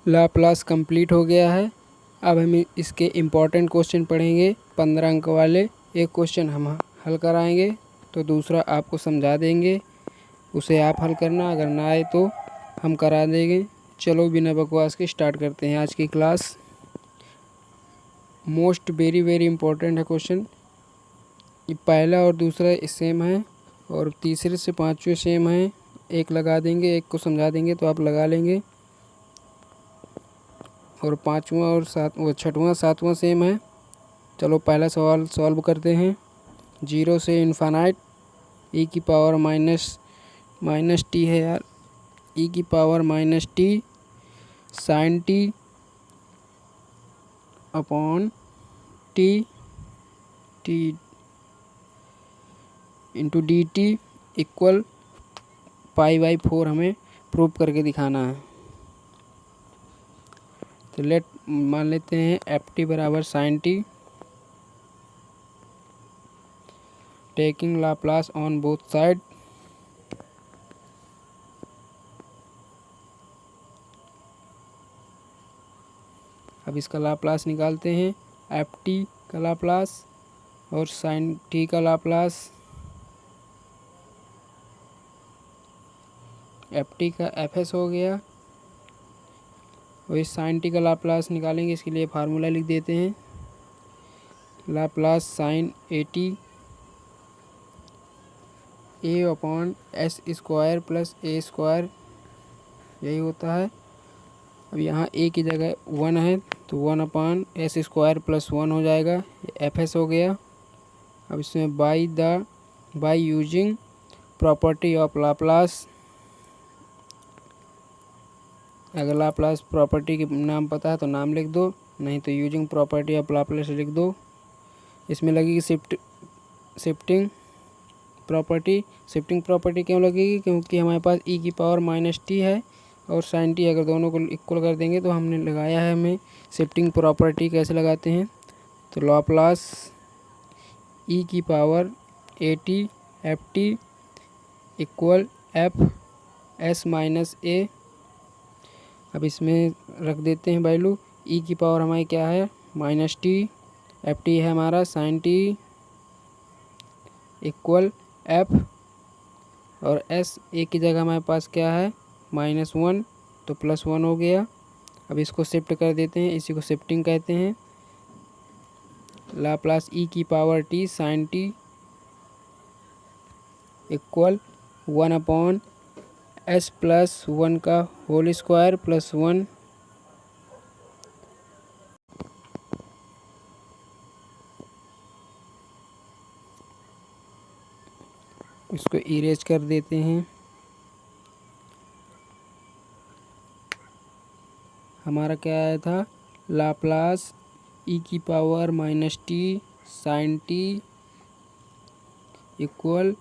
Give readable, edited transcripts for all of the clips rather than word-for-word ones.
Laplace complete हो गया है। अब हम इसके इम्पोर्टेंट क्वेश्चन पढ़ेंगे 15 अंक वाले। एक क्वेश्चन हम हल कराएंगे तो दूसरा आपको समझा देंगे, उसे आप हल करना, अगर ना आए तो हम करा देंगे। चलो बिना बकवास के स्टार्ट करते हैं आज की class. Most very very important है क्वेश्चन। ये पहला और दूसरा सेम है और तीसरे से पाँचवें सेम है। एक लगा देंगे, एक को समझा देंगे तो आप लगा लेंगे। और पाँचवा और छठवां सातवां सेम है। चलो पहला सवाल सॉल्व करते हैं। 0 से इन्फानाइट ई की पावर माइनस टी है यार, ई की power minus T sine T upon t t into d t equal π/4 हमें प्रूव करके दिखाना है। तो लेट मान लेते हैं एफ टी बराबर sine T, taking Laplace on both side. अब इसका लाप्लास निकालते हैं, एफ टी का लाप्लास और साइन टी का लाप्लास। एफ टी का एफ एस हो गया, और इस साइन टी का लाप्लास निकालेंगे। इसके लिए फार्मूला लिख देते हैं, Laplace sine A T A upon S square plus A square, यही होता है। अब यहाँ ए की जगह 1 है तो 1/s² प्लस 1 हो जाएगा, ये एफ एस हो गया। अब इसमें by using property of Laplace, अगर लाप्लास प्रॉपर्टी के नाम पता है तो नाम लिख दो, नहीं तो यूजिंग प्रॉपर्टी ऑफ लाप्लास लिख दो। इसमें लगेगी शिफ्टिंग प्रॉपर्टी क्यों लगेगी? क्योंकि हमारे पास ई की पावर माइनस टी है और साइन टी, अगर दोनों को इक्वल कर देंगे तो हमने लगाया है। हमें शिफ्टिंग प्रॉपर्टी कैसे लगाते हैं, तो लाप्लास ई की power a t f t equal f s minus a. अब इसमें रख देते हैं वैल्यू। ई की पावर हमारी क्या है, माइनस टी, एफ टी है हमारा साइन टी इक्वल एफ, और एस ए की जगह हमारे पास क्या है -1 तो +1 हो गया। अब इसको शिफ्ट कर देते हैं, इसी को शिफ्टिंग कहते हैं। लाप्लास ई की power T sine T equal 1/s plus 1 का होल स्क्वायर प्लस 1। इसको इरेज कर देते हैं। हमारा क्या आया था, लाप्लास ई की power minus T sine T equal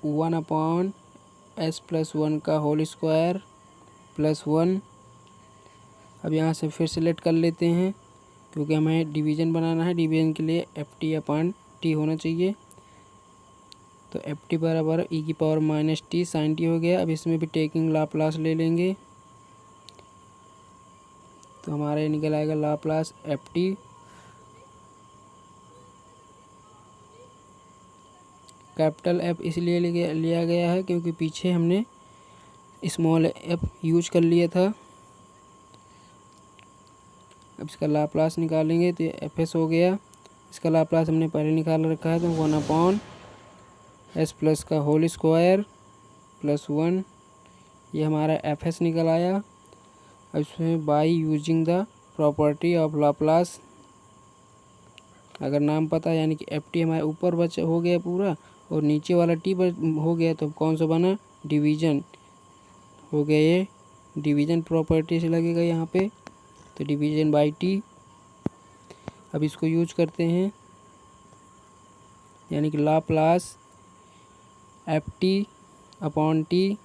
1/s plus 1 का होल स्क्वायर प्लस 1। अब यहाँ से फिर सेलेक्ट कर लेते हैं, क्योंकि हमें डिवीज़न बनाना है। डिवीज़न के लिए एफ टी अपॉन टी होना चाहिए। तो एफ टी बराबर ई की power minus T sine T हो गया। अब इसमें भी टेकिंग लाप्लास ले लेंगे तो हमारा ये निकल आएगा Laplace F T capital F इसलिए लिया गया है क्योंकि पीछे हमने स्मॉल एफ यूज कर लिया था। अब इसका लाप्लास निकालेंगे तो ये एफ एस हो गया। इसका लाप्लास हमने पहले निकाल रखा है, तो 1/s प्लस का होल स्क्वायर प्लस 1, ये हमारा एफ एस निकल आया। अब इसमें by using the property of Laplace, अगर नाम पता यानी कि एफ टी हमारे ऊपर बचा हो गया पूरा और नीचे वाला टी हो गया, तो कौन सा बना, डिवीज़न हो गया। ये डिवीज़न प्रॉपर्टी से लगेगा यहाँ पे, तो डिवीज़न बाई टी। अब इसको यूज करते हैं, यानी कि Laplace F T upon T,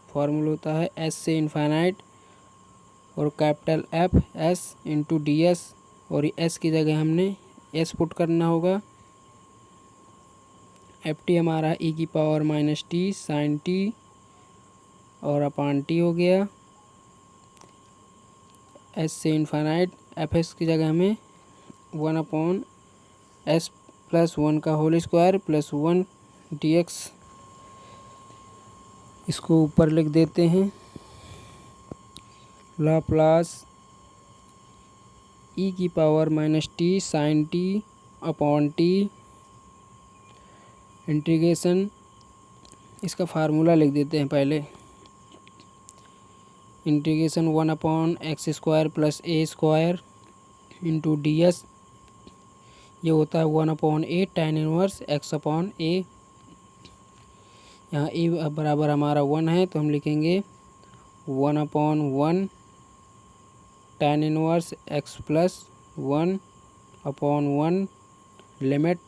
formula होता है एस से इन्फाइनाइट और capital F S into D S, और एस की जगह हमने एस पुट करना होगा। एफ टी हमारा ई की power minus T sine T और अपॉन टी हो गया। एस से इन्फानाइट, एफ एस की जगह हमें 1/s+1 का होल स्क्वायर प्लस 1 dx इसको ऊपर लिख देते हैं। लाप्लास e की power -t sin t upon T integration, इसका फार्मूला लिख देते हैं पहले। Integration 1/x² plus a square into ds, ये होता है 1/a tan इनवर्स x/a। यहाँ a बराबर हमारा 1 है तो हम लिखेंगे 1/1 tan inverse x plus 1/1 limit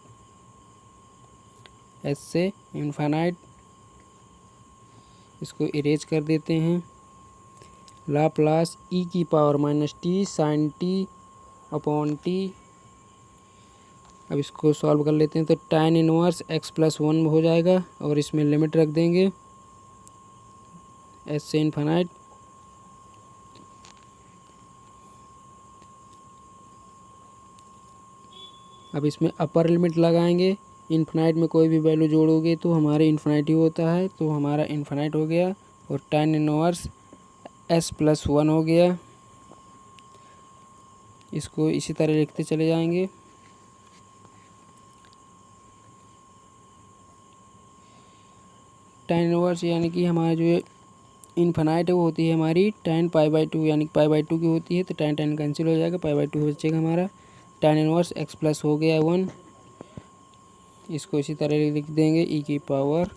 s से इन्फानाइट, इसको इरेज कर देते हैं। लाप्लास e की power -t sin t upon t, अब इसको सॉल्व कर लेते हैं तो tan इनवर्स x प्लस 1 हो जाएगा और इसमें लिमिट रख देंगे s से इन्फानाइट। अब इसमें अपर लिमिट लगाएंगे, इन्फानाइट में कोई भी वैल्यू जोड़ोगे तो हमारे इन्फानाइट ही होता है, तो हमारा इन्फानाइट हो गया और tan इनवर्स s प्लस 1 हो गया। इसको इसी तरह लिखते चले जाएंगे। tan इनवर्स यानी कि हमारा जो इन्फानाइट है वो होती है हमारी tan π/2 यानी कि π/2 की होती है, तो tan tan कैंसिल हो जाएगा, π/2 बचेगा हमारा। tan इनवर्स x प्लस हो गया 1, इसको इसी तरह लिख देंगे e की power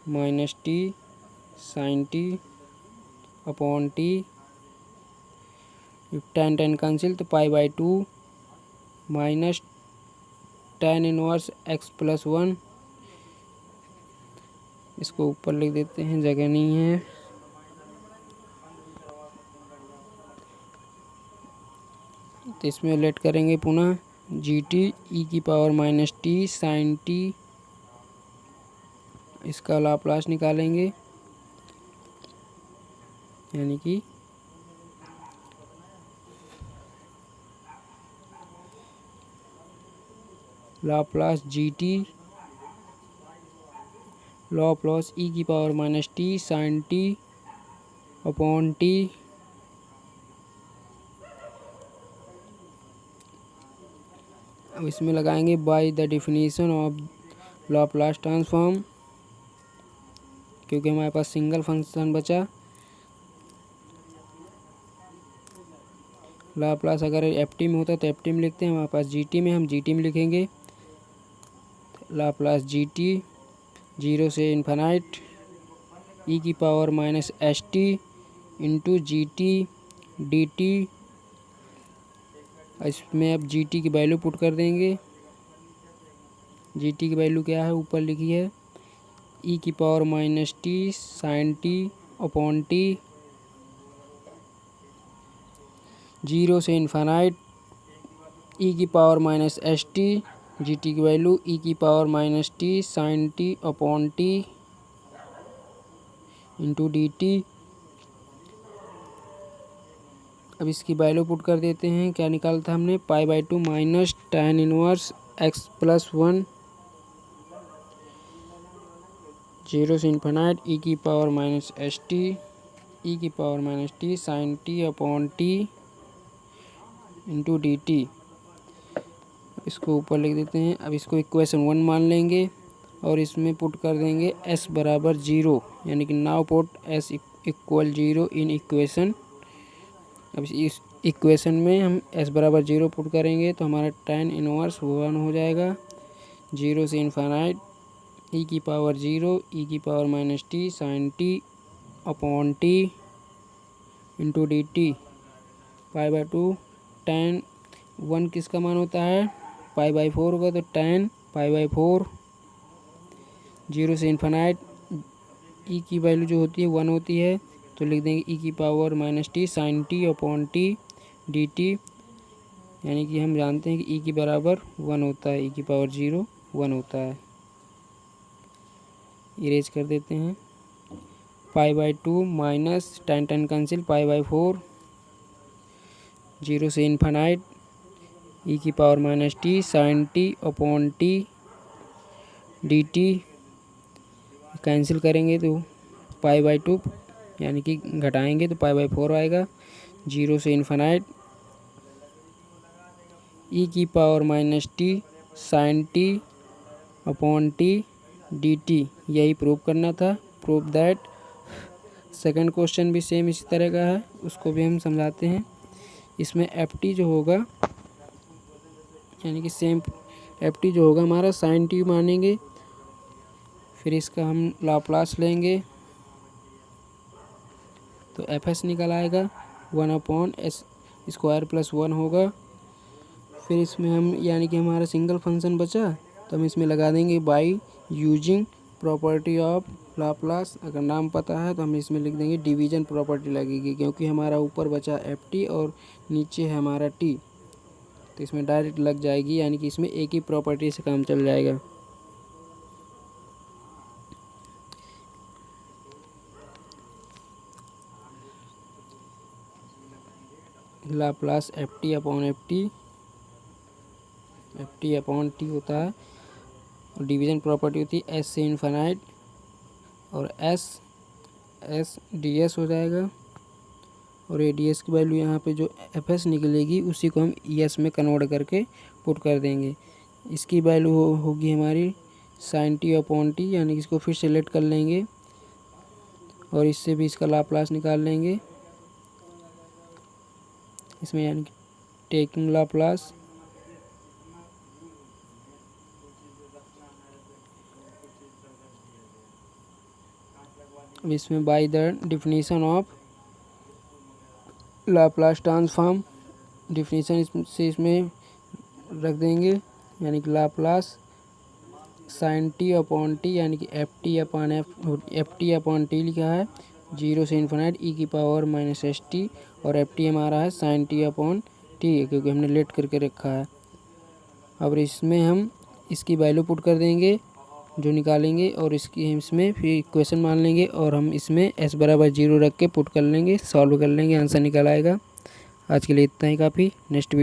-t sin t upon t, tan tan cancel तो π/2 minus tan inverse x plus 1, इसको ऊपर लिख देते हैं, जगह नहीं है। तो इसमें लेट करेंगे पुनः gt e की पावर -t sin t, इसका लाप्लास निकालेंगे यानी कि लाप्लास gt लाप्लास e की power -t sin t upon t, अब इसमें लगाएंगे by the definition of Laplace transform, क्योंकि हमारे पास सिंगल फंक्शन बचा। लाप्लास अगर एफ में होता तो एफ में लिखते हैं, हमारे पास जी में, हम जी में लिखेंगे। लाप्लास gt 0 से इन्फानाइट e की power -st into gt dt, इसमें अब gt की वैल्यू पुट कर देंगे। gt की वैल्यू क्या है ऊपर लिखी है, e की power -t sin t upon t, 0 से इन्फानाइट e की पावर -st, gt की वैल्यू e की power -t sin t upon t into dt। अब इसकी वैल्यू पुट कर देते हैं, क्या निकाला था हमने, π/2 minus tan inverse x plus 1, 0 से इन्फानाइट e की पावर -st e की power -t sin t upon t into dt, इसको ऊपर लिख देते हैं। अब इसको इक्वेशन 1 मान लेंगे और इसमें पुट कर देंगे s बराबर 0, यानी कि now put s equal 0 in equation. अब इस इक्वेशन में हम s बराबर 0 पुट करेंगे तो हमारा tan इनवर्स 1 हो जाएगा। 0 से इन्फानाइट e की पावर 0 e की power -t sin t upon t into dt, π/2 tan 1 किसका मान होता है, π/4 होगा, तो tan π/4। 0 से इन्फानाइट e की वैल्यू जो होती है 1 होती है, तो लिख देंगे e की power -t sin t upon t dt, यानी कि हम जानते हैं कि e की बराबर 1 होता है, e की पावर 0 1 होता है। इरेज कर देते हैं, π/2 माइनस tan tan कैंसिल π/4, 0 से इन्फिनाइट ई की power minus T sine T upon T D T cancel करेंगे तो पाई बाई 2 यानी कि घटाएंगे तो पाई बाई 4 आएगा। 0 से इन्फिनाइट ई की power minus T sine T upon T D T, यही प्रूव करना था। Prove that. सेकंड क्वेश्चन भी सेम इसी तरह का है, उसको भी हम समझाते हैं। इसमें एफ टी जो होगा यानी कि सेम एफ टी जो होगा हमारा साइन टी मानेंगे, फिर इसका हम लाप्लास लेंगे तो एफ एस निकल आएगा 1/s² + 1 होगा। फिर इसमें हम यानी कि हमारा सिंगल फंक्शन बचा तो हम इसमें लगा देंगे by using property of Laplace. अगर नाम पता है तो हम इसमें लिख देंगे डिवीजन प्रॉपर्टी लगेगी, क्योंकि हमारा ऊपर बचा एफ टी और नीचे है हमारा टी, तो इसमें डायरेक्ट लग जाएगी, यानी कि इसमें एक ही प्रॉपर्टी से काम चल जाएगा। Laplace F T upon T होता है और डिवीजन प्रॉपर्टी होती है एस से इन्फिनाइट और एस डी एस हो जाएगा। और ए डी एस की वैल्यू यहाँ पे जो एफ एस निकलेगी उसी को हम ई एस में कन्वर्ट करके पुट कर देंगे। इसकी वैल्यू होगी हमारी साइन टी अपॉन टी, यानी कि इसको फिर सेलेक्ट कर लेंगे और इससे भी इसका लाप्लास निकाल लेंगे इसमें, यानी कि टेकिंग लाप्लास इसमें by the definition of Laplace transform, definition से इसमें रख देंगे, यानी कि Laplace sine T upon T यानी कि एफ टी अपॉन टी लिखा है 0 से इन्फिनाइट ई की पावर माइनस एस टी, और एफ टी हमारा है साइन टी अपॉन टी, क्योंकि हमने लेट करके रखा है। अब इसमें हम इसकी वैल्यू पुट कर देंगे जो निकालेंगे और इसकी इसमें फिर इक्वेशन मान लेंगे और हम इसमें s = 0 रख के पुट कर लेंगे, सॉल्व कर लेंगे, आंसर निकल आएगा। आज के लिए इतना ही काफ़ी। Next video